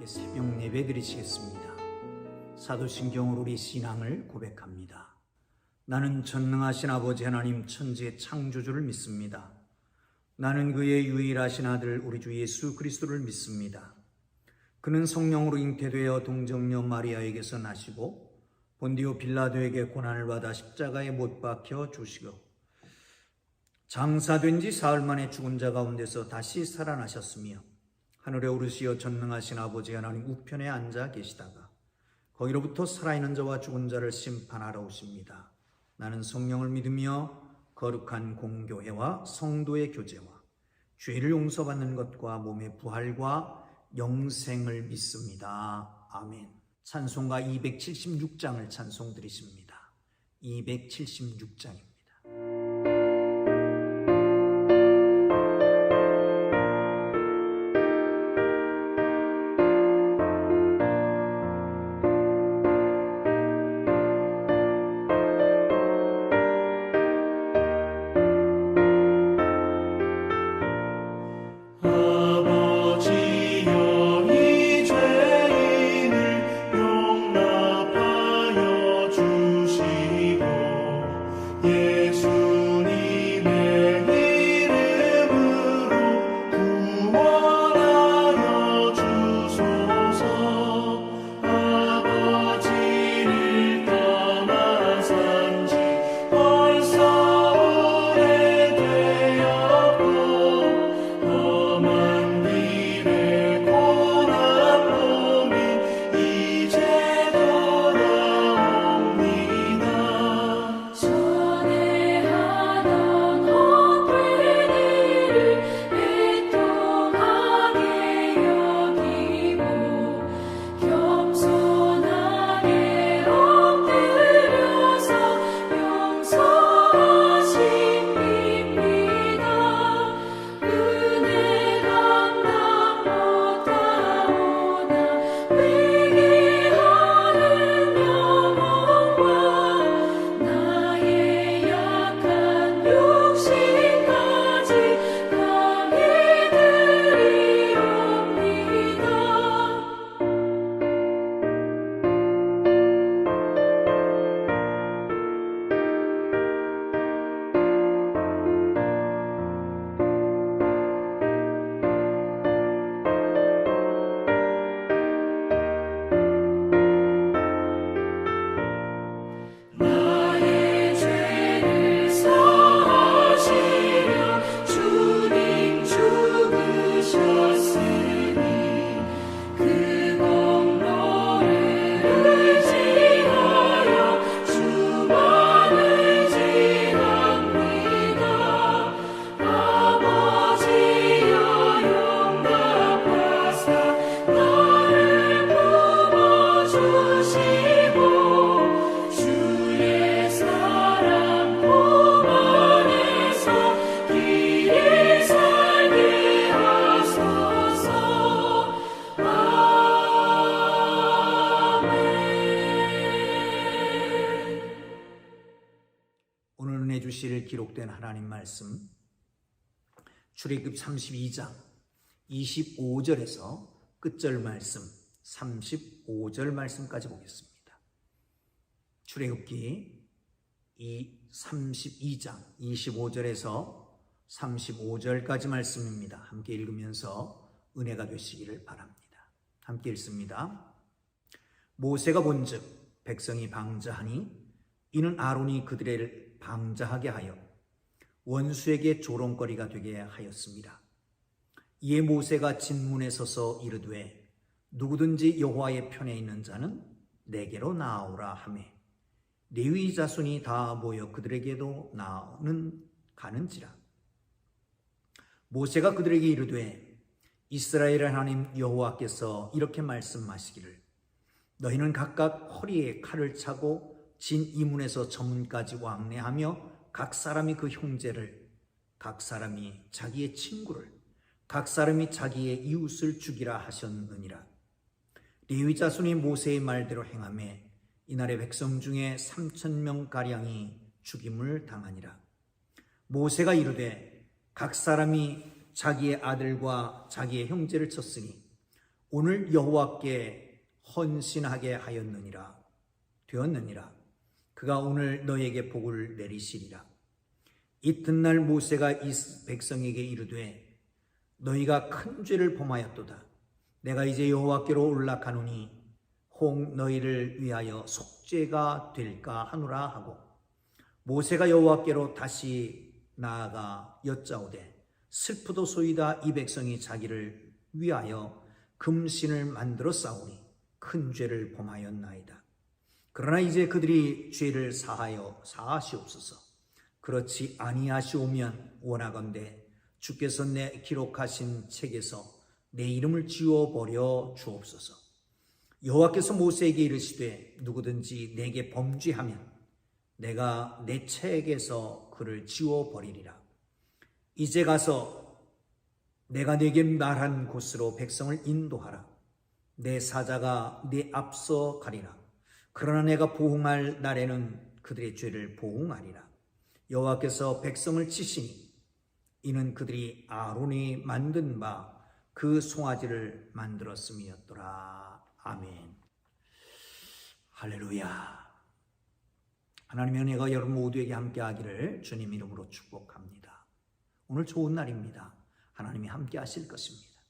함께 새벽 예배 드리시겠습니다. 사도신경으로 우리 신앙을 고백합니다. 나는 전능하신 아버지 하나님 천지의 창조주를 믿습니다. 나는 그의 유일하신 아들 우리 주 예수 그리스도를 믿습니다. 그는 성령으로 잉태되어 동정녀 마리아에게서 나시고 본디오 빌라도에게 고난을 받아 십자가에 못 박혀 죽으시고 장사된 지 사흘 만에 죽은 자 가운데서 다시 살아나셨으며 하늘에 오르시어 전능하신 아버지 하나님 우편에 앉아 계시다가 거기로부터 살아있는 자와 죽은 자를 심판하러 오십니다. 나는 성령을 믿으며 거룩한 공교회와 성도의 교제와 죄를 용서받는 것과 몸의 부활과 영생을 믿습니다. 아멘. 찬송가 276장을 찬송 드리십니다. 276장입니다. 기록된 하나님 말씀 출애굽 32장 25절에서 끝절 말씀 35절 말씀까지 보겠습니다. 출애굽기 32장 25절에서 35절까지 말씀입니다. 함께 읽으면서 은혜가 되시기를 바랍니다. 함께 읽습니다. 모세가 본즉 백성이 방자하니 이는 아론이 그들을 방자하게 하여 원수에게 조롱거리가 되게 하였습니다. 이에 모세가 진문에 서서 이르되 누구든지 여호와의 편에 있는 자는 내게로 나아오라 하매 레위 자손이 다 모여 그들에게도 나아오는 가는지라. 모세가 그들에게 이르되 이스라엘의 하나님 여호와께서 이렇게 말씀하시기를 너희는 각각 허리에 칼을 차고 진 이문에서 저문까지 왕래하며 각 사람이 그 형제를, 각 사람이 자기의 친구를, 각 사람이 자기의 이웃을 죽이라 하셨느니라. 레위 자손이 모세의 말대로 행하매 이날의 백성 중에 3,000명가량이 죽임을 당하니라. 모세가 이르되 각 사람이 자기의 아들과 자기의 형제를 쳤으니 오늘 여호와께 헌신하게 되었느니라. 그가 오늘 너에게 복을 내리시리라. 이튿날 모세가 이 백성에게 이르되 너희가 큰 죄를 범하였도다. 내가 이제 여호와께로 올라가노니 혹 너희를 위하여 속죄가 될까 하노라 하고, 모세가 여호와께로 다시 나아가 여짜오되 슬프도소이다. 이 백성이 자기를 위하여 금신을 만들어 싸우니 큰 죄를 범하였나이다. 그러나 이제 그들이 죄를 사하시옵소서. 그렇지 아니하시오면 원하건대 주께서 내 기록하신 책에서 내 이름을 지워버려 주옵소서. 여호와께서 모세에게 이르시되 누구든지 내게 범죄하면 내가 내 책에서 그를 지워버리리라. 이제 가서 내가 내게 말한 곳으로 백성을 인도하라. 내 사자가 네 앞서 가리라. 그러나 내가 보응할 날에는 그들의 죄를 보응하리라. 여호와께서 백성을 치시니 이는 그들이 아론이 만든 바 그 송아지를 만들었음이었더라. 아멘. 할렐루야. 하나님의 은혜가 여러분 모두에게 함께하기를 주님 이름으로 축복합니다. 오늘 좋은 날입니다. 하나님이 함께 하실 것입니다.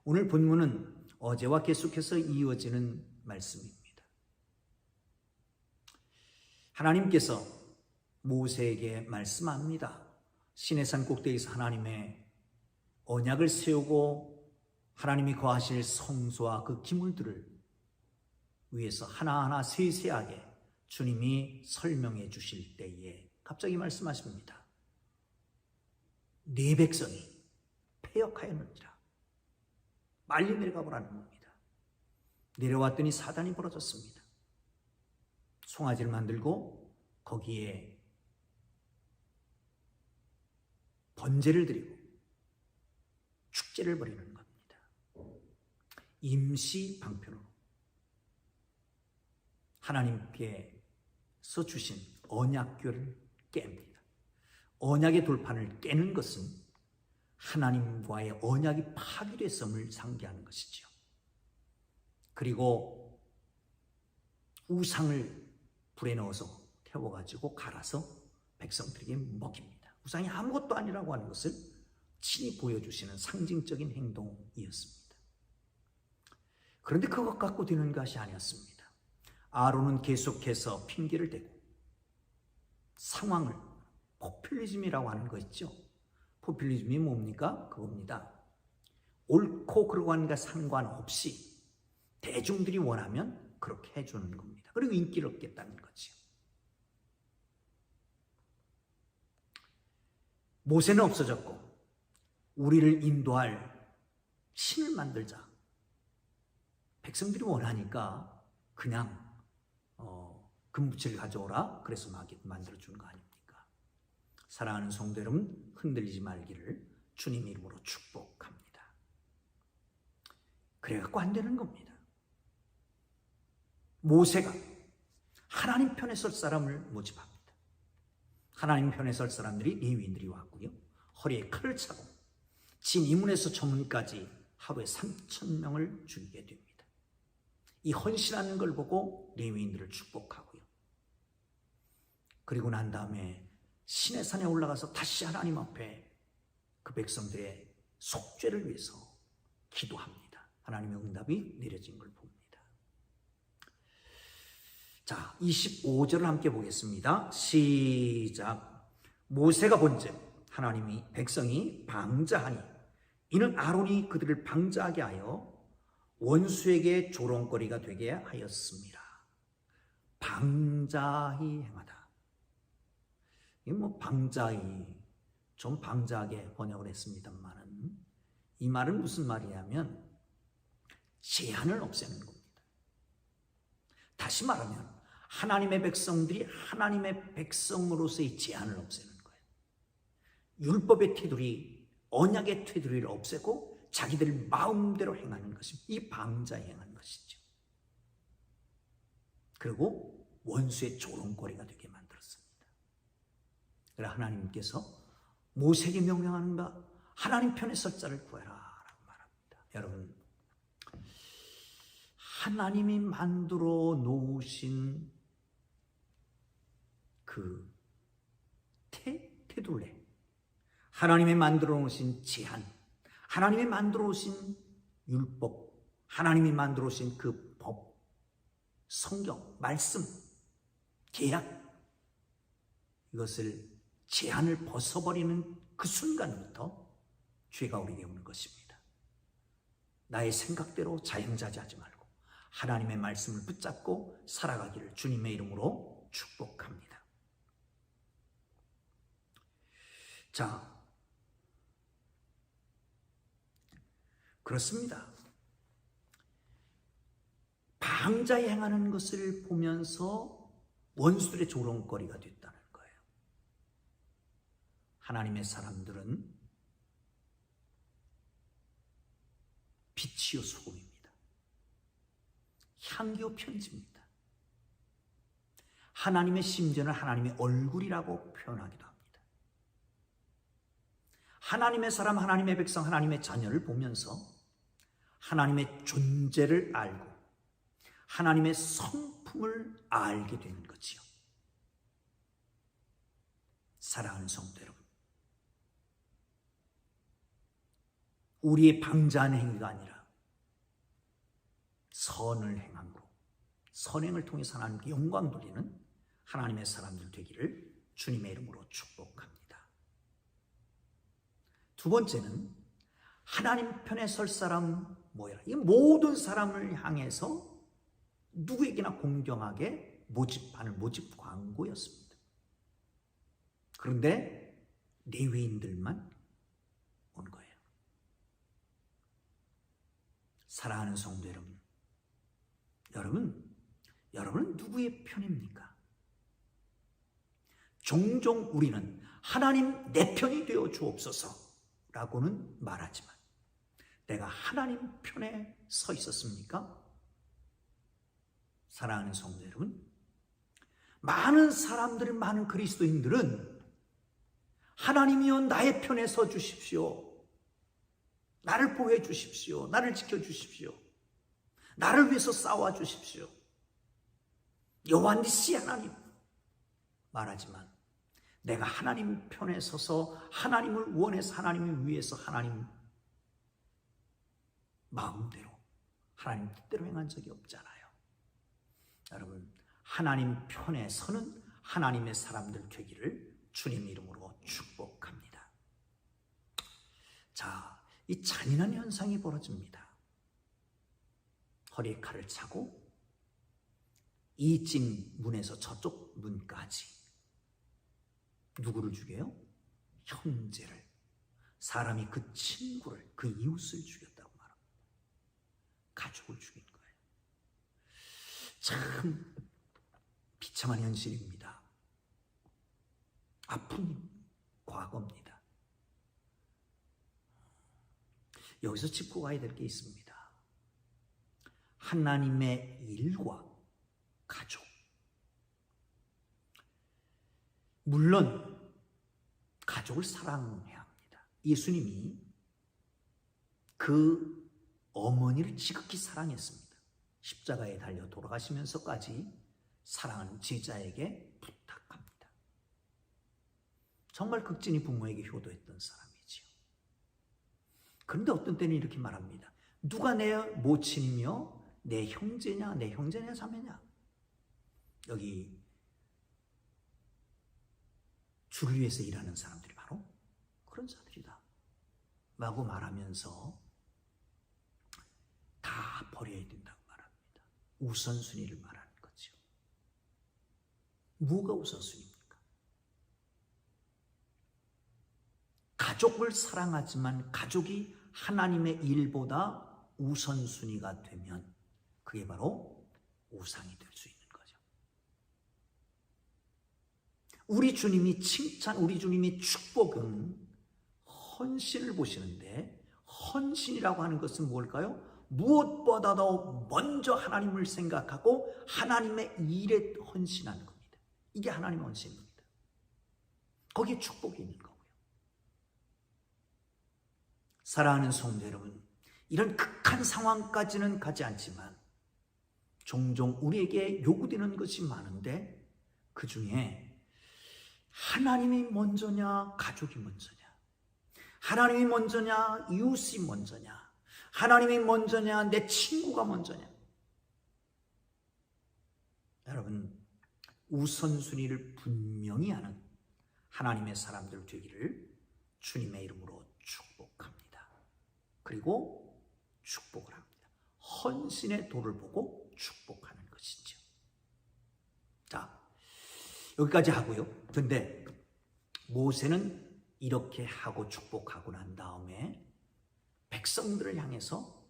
오늘 본문은 어제와 계속해서 이어지는 말씀입니다. 하나님께서 모세에게 말씀합니다. 시내산 꼭대기에서 하나님의 언약을 세우고 하나님이 거하실 성소와 그 기물들을 위해서 하나하나 세세하게 주님이 설명해 주실 때에 갑자기 말씀하십니다. 네 백성이 패역하였느니라. 빨리 내려가 보라는 겁니다. 내려왔더니 사단이 벌어졌습니다. 송아지를 만들고 거기에 번제를 드리고 축제를 벌이는 겁니다. 임시 방편으로 하나님께서 주신 언약궤를 깹니다. 언약의 돌판을 깨는 것은 하나님과의 언약이 파괴됐음을 상기하는 것이죠. 그리고 우상을 불에 넣어서 태워가지고 갈아서 백성들에게 먹입니다. 우상이 아무것도 아니라고 하는 것을 친히 보여주시는 상징적인 행동이었습니다. 그런데 그것 갖고 되는 것이 아니었습니다. 아론은 계속해서 핑계를 대고 상황을, 포퓰리즘이라고 하는 거 있죠. 포퓰리즘이 뭡니까? 그겁니다. 옳고 그러고 하는 것 상관없이 대중들이 원하면 그렇게 해주는 겁니다. 그리고 인기를 얻겠다는 거죠. 모세는 없어졌고 우리를 인도할 신을 만들자. 백성들이 원하니까 그냥 금붙이를 가져오라. 그래서 만들어주는 거 아닙니까? 사랑하는 성도 여러분, 흔들리지 말기를 주님 이름으로 축복합니다. 그래갖고 안 되는 겁니다. 모세가 하나님 편에 설 사람을 모집합니다. 하나님 편에 설 사람들이 레위인들이 왔고요. 허리에 칼을 차고 진 이문에서 저문까지 하루에 3,000명을 죽이게 됩니다. 이 헌신하는 걸 보고 레위인들을 축복하고요. 그리고 난 다음에 시내산에 올라가서 다시 하나님 앞에 그 백성들의 속죄를 위해서 기도합니다. 하나님의 응답이 내려진 걸 봅니다. 자, 25절을 함께 보겠습니다. 시작. 모세가 본즉 하나님이 백성이 방자하니 이는 아론이 그들을 방자하게 하여 원수에게 조롱거리가 되게 하였습니다. 방자히 행하다. 이게 방자히, 좀 방자하게 번역을 했습니다만은 이 말은 무슨 말이냐면 제한을 없애는 겁니다. 다시 말하면 하나님의 백성들이 하나님의 백성으로서의 제한을 없애는 거예요. 율법의 테두리, 언약의 테두리를 없애고 자기들 마음대로 행하는 것입니다. 이 방자에 행하는 것이죠. 그리고 원수의 조롱거리가 되게 만들었습니다. 그래서 하나님께서 모세에게 명령하는 바 하나님 편에 설 자를 구해라 라고 말합니다. 여러분, 하나님이 만들어 놓으신 그 테둘레, 하나님이 만들어 놓으신 제한, 하나님이 만들어 놓으신 율법, 하나님이 만들어 놓으신 그 법, 성경, 말씀, 계약, 이것을 제한을 벗어버리는 그 순간부터 죄가 우리에게 오는 것입니다. 나의 생각대로 자영자재하지 말고 하나님의 말씀을 붙잡고 살아가기를 주님의 이름으로 축복합니다. 자, 그렇습니다. 방자에 행하는 것을 보면서 원수들의 조롱거리가 됐다는 거예요. 하나님의 사람들은 빛이요 소금입니다. 향기요 편지입니다. 하나님의 심전을 하나님의 얼굴이라고 표현하기도 합니다. 하나님의 사람, 하나님의 백성, 하나님의 자녀를 보면서 하나님의 존재를 알고 하나님의 성품을 알게 되는 거지요. 사랑하는 성도 여러분, 우리의 방자한 행위가 아니라 선을 행함으로 선행을 통해서 하나님께 영광 돌리는 하나님의 사람들 되기를 주님의 이름으로 축복합니다. 두 번째는 하나님 편에 설 사람 모여라. 이 모든 사람을 향해서 누구에게나 공정하게 모집하는 모집 광고였습니다. 그런데 레위인들만 온 거예요. 사랑하는 성도 여러분, 여러분은 누구의 편입니까? 종종 우리는 하나님 내 편이 되어 주옵소서 라고는 말하지만 내가 하나님 편에 서 있었습니까? 사랑하는 성도 여러분, 많은 사람들은, 많은 그리스도인들은 하나님이여 나의 편에 서 주십시오, 나를 보호해 주십시오, 나를 지켜주십시오, 나를 위해서 싸워 주십시오, 여호와 니시 하나님 말하지만 내가 하나님 편에 서서 하나님을 원해서 하나님을 위해서 하나님 마음대로 하나님 뜻대로 행한 적이 없잖아요. 여러분, 하나님 편에 서는 하나님의 사람들 되기를 주님 이름으로 축복합니다. 자, 이 잔인한 현상이 벌어집니다. 허리에 칼을 차고 이쯤 문에서 저쪽 문까지 누구를 죽여요? 형제를, 사람이 그 친구를, 그 이웃을 죽였다고 말합니다. 가족을 죽인 거예요. 참 비참한 현실입니다. 아픈 과거입니다. 여기서 짚고 가야 될 게 있습니다. 하나님의 일과 가족. 물론 가족을 사랑해야 합니다. 예수님이 그 어머니를 지극히 사랑했습니다. 십자가에 달려 돌아가시면서까지 사랑하는 제자에게 부탁합니다. 정말 극진히 부모에게 효도했던 사람이지요. 그런데 어떤 때는 이렇게 말합니다. 누가 내 모친이며 내 형제냐, 내 형제냐, 자매냐. 여기 주를 위해서 일하는 사람들이 바로 그런 자들이다 라고 말하면서 다 버려야 된다고 말합니다. 우선순위를 말하는 거죠. 뭐가 우선순위입니까? 가족을 사랑하지만 가족이 하나님의 일보다 우선순위가 되면 그게 바로 우상이 될 수 있는 거죠. 우리 주님이 칭찬, 우리 주님이 축복은 헌신을 보시는데, 헌신이라고 하는 것은 뭘까요? 무엇보다도 먼저 하나님을 생각하고 하나님의 일에 헌신하는 겁니다. 이게 하나님의 헌신입니다. 거기에 축복이 있는 거고요. 사랑하는 성도 여러분, 이런 극한 상황까지는 가지 않지만 종종 우리에게 요구되는 것이 많은데 그 중에 하나님이 먼저냐 가족이 먼저냐, 하나님이 먼저냐 이웃이 먼저냐, 하나님이 먼저냐 내 친구가 먼저냐. 여러분, 우선순위를 분명히 하는 하나님의 사람들 되기를 주님의 이름으로 축복합니다. 그리고 축복을 합니다. 헌신의 도를 보고 축복하는 것이죠. 자, 여기까지 하고요. 근데 모세는 이렇게 하고 축복하고 난 다음에 백성들을 향해서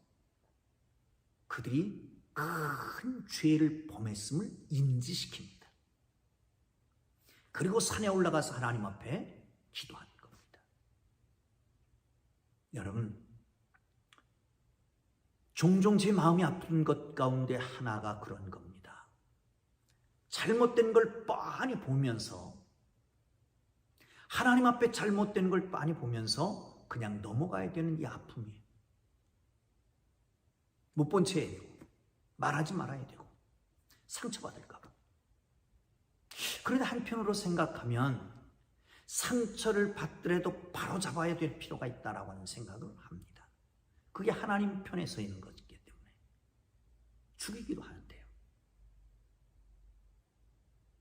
그들이 큰 죄를 범했음을 인지시킵니다. 그리고 산에 올라가서 하나님 앞에 기도하는 겁니다. 여러분, 종종 제 마음이 아픈 것 가운데 하나가 그런 겁니다. 잘못된 걸 뻔히 보면서, 하나님 앞에 잘못된 걸 뻔히 보면서 그냥 넘어가야 되는 이 아픔이에요. 못 본 채 해야 되고, 말하지 말아야 되고, 상처받을까 봐. 그런데 한편으로 생각하면 상처를 받더라도 바로 잡아야 될 필요가 있다라고 하는 생각을 합니다. 그게 하나님 편에 서 있는 것이기 때문에 죽이기도 하는데요.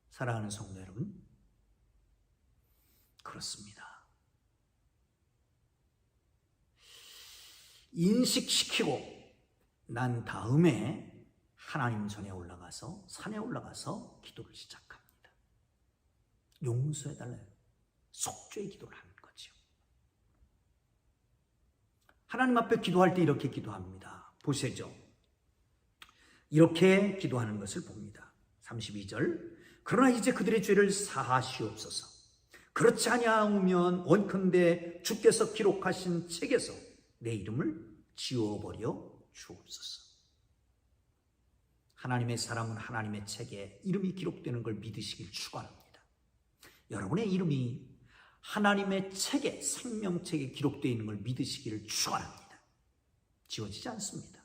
사랑하는 성도 여러분, 그렇습니다. 인식시키고 난 다음에 하나님 전에 올라가서, 산에 올라가서 기도를 시작합니다. 용서해달라요. 속죄의 기도를 하는 거죠. 하나님 앞에 기도할 때 이렇게 기도합니다. 보시죠. 이렇게 기도하는 것을 봅니다. 32절. 그러나 이제 그들의 죄를 사하시옵소서. 그렇지 아니하면 원컨대 주께서 기록하신 책에서 내 이름을 지워버려 주옵소서. 하나님의 사람은 하나님의 책에 이름이 기록되는 걸 믿으시길 축원합니다. 여러분의 이름이 하나님의 책에, 생명책에 기록되어 있는 걸 믿으시기를 축원합니다. 지워지지 않습니다.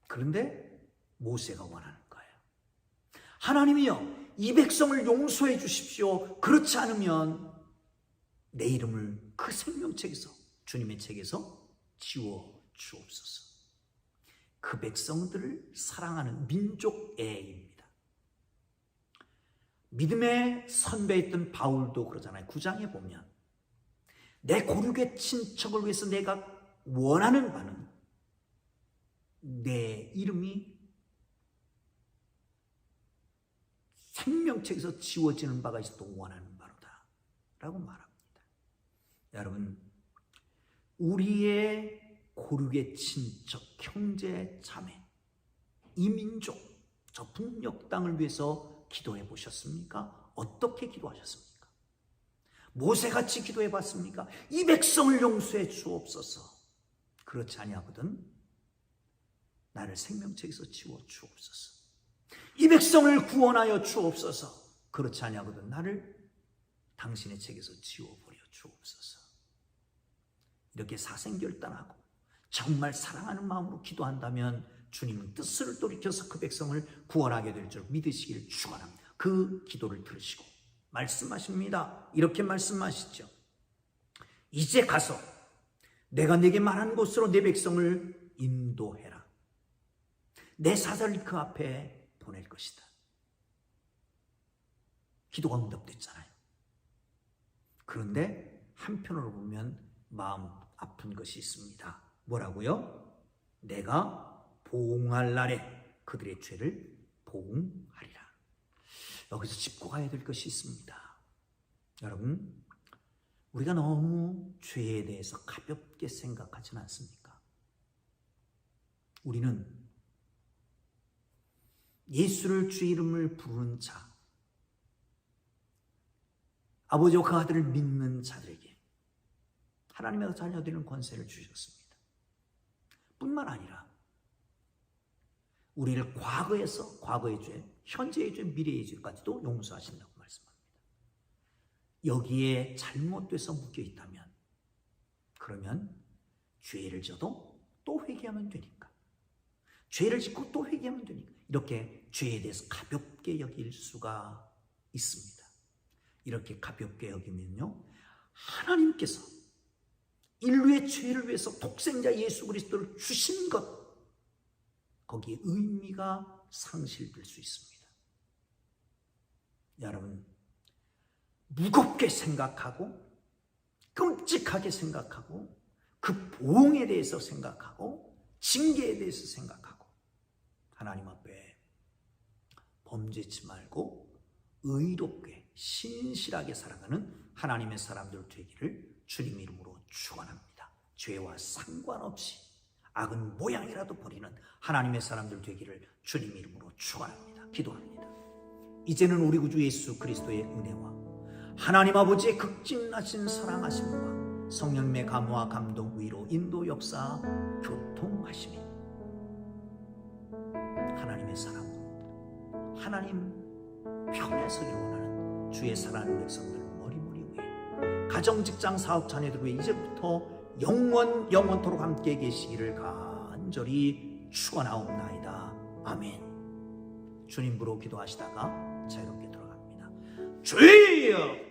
그런데 모세가 원하는 거예요. 하나님이여, 이 백성을 용서해 주십시오. 그렇지 않으면 내 이름을 그 생명책에서, 주님의 책에서 지워 주옵소서. 그 백성들을 사랑하는 민족애입니다. 믿음의 선배였던 바울도 그러잖아요. 9장에 보면 내 고륙의 친척을 위해서 내가 원하는 바는 내 이름이 생명책에서 지워지는 바가 있어도 원하는 바로다 라고 말합니다. 여러분, 우리의 고륙의 친척, 형제, 자매, 이 민족, 저 북녘 땅을 위해서 기도해 보셨습니까? 어떻게 기도하셨습니까? 모세같이 기도해 봤습니까? 이 백성을 용서해 주옵소서. 그렇지 아니하거든 나를 생명책에서 지워 주옵소서. 이 백성을 구원하여 주옵소서. 그렇지 아니하거든 나를 당신의 책에서 지워버려 주옵소서. 이렇게 사생결단하고 정말 사랑하는 마음으로 기도한다면 주님은 뜻을 돌이켜서 그 백성을 구원하게 될 줄 믿으시기를 축원합니다. 그 기도를 들으시고 말씀하십니다. 이렇게 말씀하시죠. 이제 가서 내가 내게 말한 곳으로 내 백성을 인도해라. 내 사자를 그 앞에 보낼 것이다. 기도가 응답됐잖아요. 그런데 한편으로 보면 마음 아픈 것이 있습니다. 뭐라고요? 내가 보응할 날에 그들의 죄를 보응하리라. 여기서 짚고 가야 될 것이 있습니다. 여러분, 우리가 너무 죄에 대해서 가볍게 생각하지는 않습니까? 우리는 예수를 주의 이름을 부르는 자, 아버지와 그 아들을 믿는 자들에게 하나님의 자녀되는 권세를 주셨습니다. 뿐만 아니라 우리를 과거에서 과거의 죄, 현재의 죄, 미래의 죄까지도 용서하신다고 말씀합니다. 여기에 잘못돼서 묶여 있다면 그러면 죄를 져도 또 회개하면 되니까 죄를 짓고 또 회개하면 되니까 이렇게 죄에 대해서 가볍게 여길 수가 있습니다. 이렇게 가볍게 여기면요, 하나님께서 인류의 죄를 위해서 독생자 예수 그리스도를 주신 것, 거기에 의미가 상실될 수 있습니다. 여러분, 무겁게 생각하고 끔찍하게 생각하고 그 보응에 대해서 생각하고 징계에 대해서 생각하고 하나님 앞에 범죄치 말고 의롭게 신실하게 살아가는 하나님의 사람들 되기를 주님 이름으로 축원합니다. 죄와 상관없이 악은 모양이라도 버리는 하나님의 사람들 되기를 주님 이름으로 축원합니다. 기도합니다. 이제는 우리 구주 예수 그리스도의 은혜와 하나님 아버지의 극진하신 사랑하심과 성령님의 감화 감동 위로 인도 역사 교통하심이 하나님의 사랑으로 하나님 편에서 원하는 주의 사랑하는 백성들 머리머리 위에 가정 직장 사업 자녀들 위해 이제부터 영원토록 함께 계시기를 간절히 축원하옵나이다. 아멘. 주님 부로 기도하시다가 자유롭게 들어갑니다. 주여